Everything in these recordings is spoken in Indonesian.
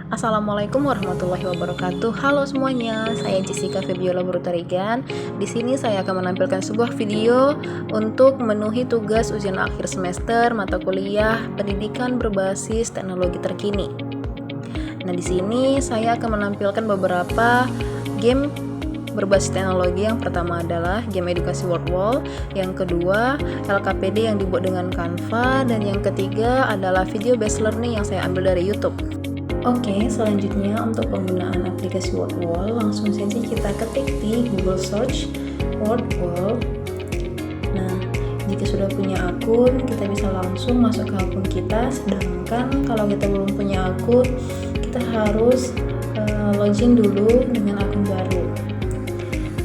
Assalamualaikum warahmatullahi wabarakatuh. Halo semuanya, saya Jessica Febiola Brutarigan. Di sini saya akan menampilkan sebuah video untuk memenuhi tugas ujian akhir semester mata kuliah Pendidikan Berbasis Teknologi Terkini. Nah, di sini saya akan menampilkan beberapa game berbasis teknologi. Yang pertama adalah game edukasi Word Wall, yang kedua LKPD yang dibuat dengan Canva, dan yang ketiga adalah video based learning yang saya ambil dari YouTube. Oke, selanjutnya untuk penggunaan aplikasi Word Wall, langsung saja kita ketik di Google Search Word Wall. Nah, jika sudah punya akun, kita bisa langsung masuk ke akun kita. Sedangkan kalau kita belum punya akun, kita harus login dulu dengan akun baru.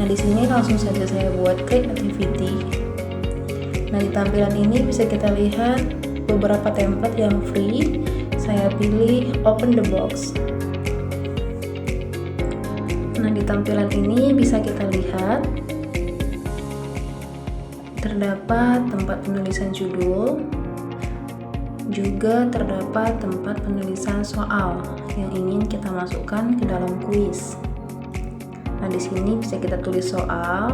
Nah, di sini langsung saja saya buat create activity. Nah, di tampilan ini bisa kita lihat beberapa template yang free. Saya pilih open the box. Nah, di tampilan ini bisa kita lihat terdapat tempat penulisan judul, juga terdapat tempat penulisan soal yang ingin kita masukkan ke dalam kuis. Nah, di sini bisa kita tulis soal.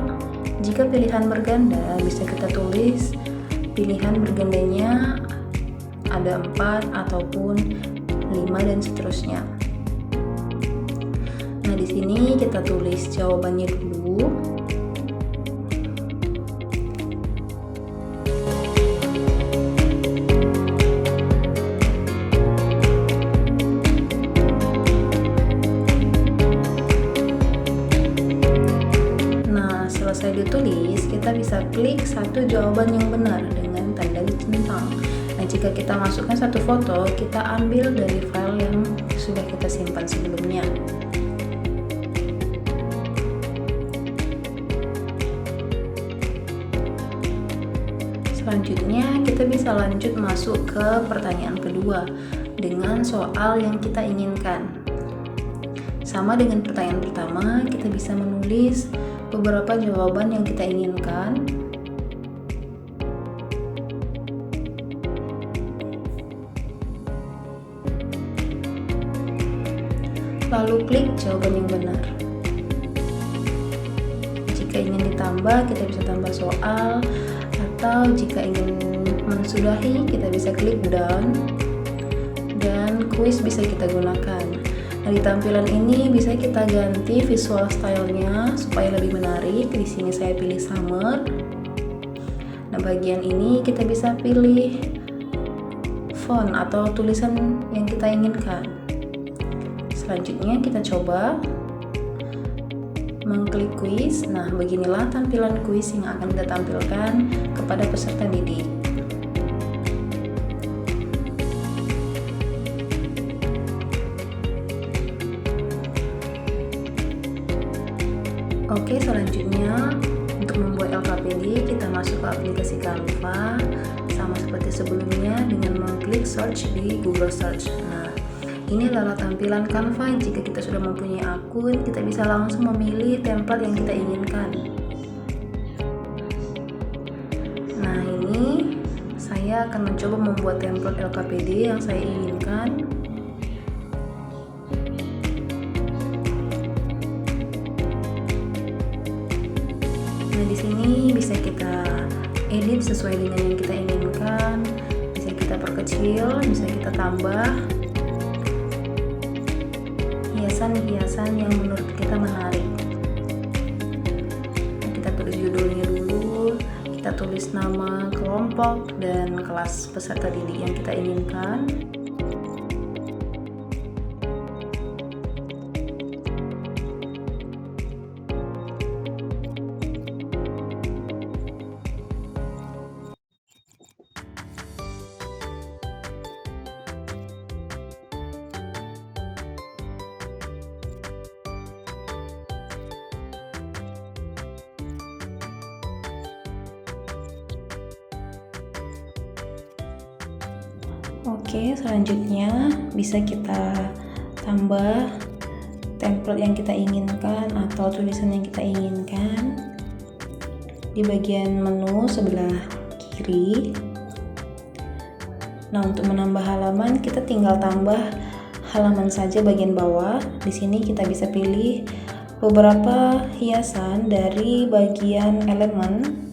Jika pilihan berganda, bisa kita tulis pilihan bergandanya ada 4 ataupun 5 dan seterusnya. Nah, di sini kita tulis jawabannya dulu. Nah, selesai ditulis, kita bisa klik satu jawaban yang benar dengan tanda centang. Nah, jika kita masukkan satu foto, kita ambil dari file yang sudah kita simpan sebelumnya. Selanjutnya, kita bisa lanjut masuk ke pertanyaan kedua dengan soal yang kita inginkan. Sama dengan pertanyaan pertama, kita bisa menulis beberapa jawaban yang kita inginkan. Lalu klik jawaban yang benar. Jika ingin ditambah, kita bisa tambah soal, atau jika ingin mensudahi, kita bisa klik done, dan kuis bisa kita gunakan. Nah, di tampilan ini bisa kita ganti visual stylenya supaya lebih menarik. Di sini saya pilih summer. Nah, bagian ini kita bisa pilih font atau tulisan yang kita inginkan. Selanjutnya kita coba mengklik kuis. Nah, beginilah tampilan kuis yang akan kita tampilkan kepada peserta didik. Oke, selanjutnya untuk membuat LKPD, kita masuk ke aplikasi Canva sama seperti sebelumnya dengan mengklik search di Google Search. Nah, ini adalah tampilan Canva. Jika kita sudah mempunyai akun, kita bisa langsung memilih template yang kita inginkan. Nah, ini saya akan mencoba membuat template LKPD yang saya inginkan. Nah, di sini bisa kita edit sesuai dengan yang kita inginkan. Bisa kita perkecil, bisa kita tambah hiasan-hiasan yang menurut kita menarik. Kita tulis judulnya dulu, kita tulis nama kelompok dan kelas peserta didik yang kita inginkan. Oke, selanjutnya bisa kita tambah template yang kita inginkan atau tulisan yang kita inginkan di bagian menu sebelah kiri. Nah, untuk menambah halaman kita tinggal tambah halaman saja bagian bawah. Di sini kita bisa pilih beberapa hiasan dari bagian elemen.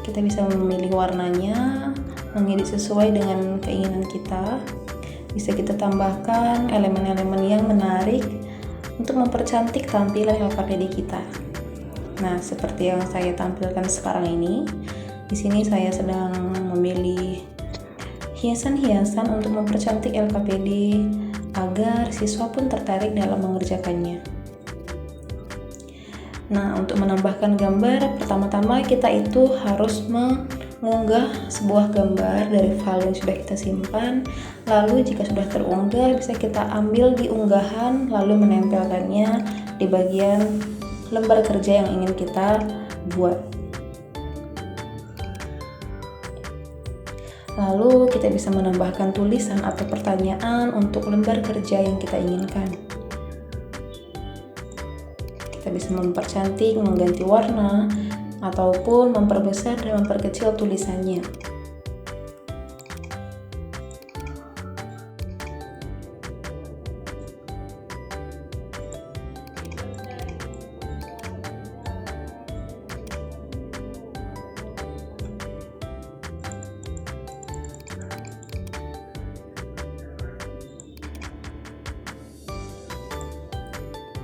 Kita bisa memilih warnanya, mengedit sesuai dengan keinginan kita. Bisa kita tambahkan elemen-elemen yang menarik untuk mempercantik tampilan LKPD kita. Nah, seperti yang saya tampilkan sekarang ini, di sini saya sedang memilih hiasan-hiasan untuk mempercantik LKPD agar siswa pun tertarik dalam mengerjakannya. Nah, untuk menambahkan gambar, pertama-tama kita itu harus mengunggah sebuah gambar dari file yang sudah kita simpan. Lalu jika sudah terunggah, bisa kita ambil di unggahan lalu menempelkannya di bagian lembar kerja yang ingin kita buat. Lalu kita bisa menambahkan tulisan atau pertanyaan untuk lembar kerja yang kita inginkan. Kita bisa mempercantik, mengganti warna, ataupun memperbesar dan memperkecil tulisannya.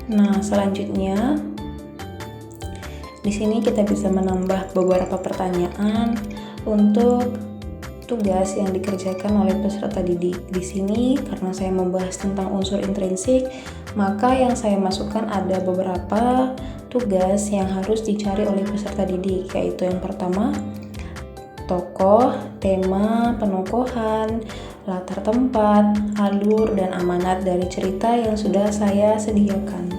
Nah, selanjutnya di sini kita bisa menambah beberapa pertanyaan untuk tugas yang dikerjakan oleh peserta didik. Di sini karena saya membahas tentang unsur intrinsik, maka yang saya masukkan ada beberapa tugas yang harus dicari oleh peserta didik, yaitu yang pertama, tokoh, tema, penokohan, latar tempat, alur, dan amanat dari cerita yang sudah saya sediakan.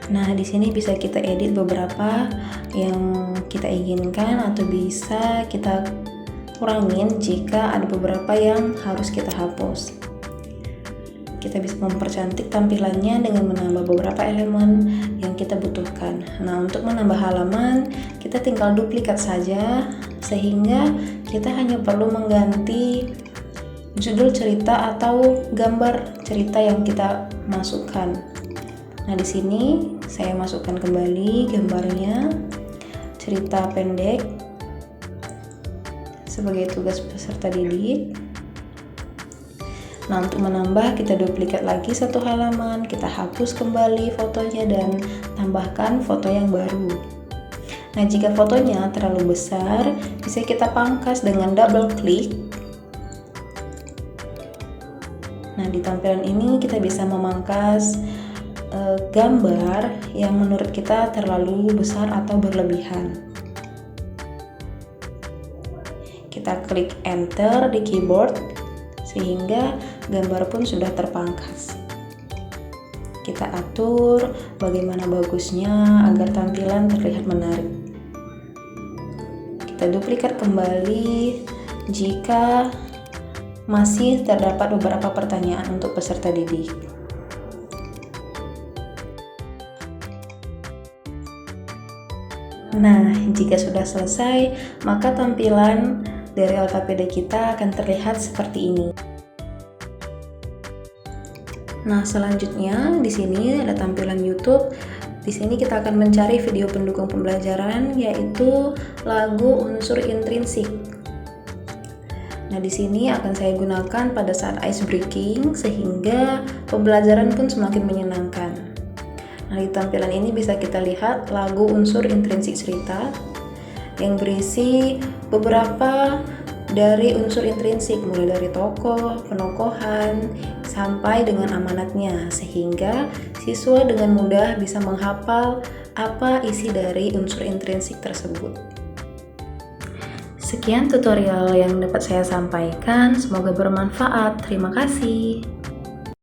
Nah, di sini bisa kita edit beberapa yang kita inginkan atau bisa kita kurangin jika ada beberapa yang harus kita hapus. Kita bisa mempercantik tampilannya dengan menambah beberapa elemen yang kita butuhkan. Nah, untuk menambah halaman, kita tinggal duplikat saja sehingga kita hanya perlu mengganti judul cerita atau gambar cerita yang kita masukkan. Nah, di sini saya masukkan kembali gambarnya, cerita pendek sebagai tugas peserta didik. Nah, untuk menambah kita duplikat lagi satu halaman, kita hapus kembali fotonya dan tambahkan foto yang baru. Nah, jika fotonya terlalu besar, bisa kita pangkas dengan double klik. Nah, di tampilan ini kita bisa memangkas gambar yang menurut kita terlalu besar atau berlebihan. Kita klik enter di keyboard sehingga gambar pun sudah terpangkas. Kita atur bagaimana bagusnya agar tampilan terlihat menarik. Kita duplikat kembali jika masih terdapat beberapa pertanyaan untuk peserta didik. Nah, jika sudah selesai, maka tampilan dari LKPD kita akan terlihat seperti ini. Nah, selanjutnya di sini ada tampilan YouTube. Di sini kita akan mencari video pendukung pembelajaran, yaitu lagu unsur intrinsik. Nah, di sini akan saya gunakan pada saat ice breaking sehingga pembelajaran pun semakin menyenangkan. Nah, di tampilan ini bisa kita lihat lagu unsur intrinsik cerita yang berisi beberapa dari unsur intrinsik, mulai dari tokoh, penokohan, sampai dengan amanatnya, sehingga siswa dengan mudah bisa menghafal apa isi dari unsur intrinsik tersebut. Sekian tutorial yang dapat saya sampaikan, semoga bermanfaat. Terima kasih.